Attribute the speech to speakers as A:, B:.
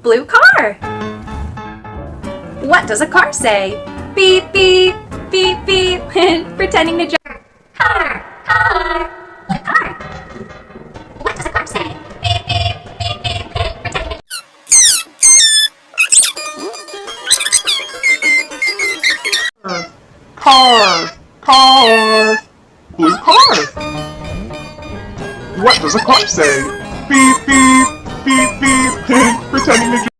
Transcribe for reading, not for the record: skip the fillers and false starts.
A: Blue car. What does a car say? Beep, beep, beep, beep. Pretending to drive. Car, car. Blue car. What does a car say? Beep, beep, beep, beep. Pretending to
B: Car, car, blue car. What does a car say? Beep, beep, beep, beep, pretending to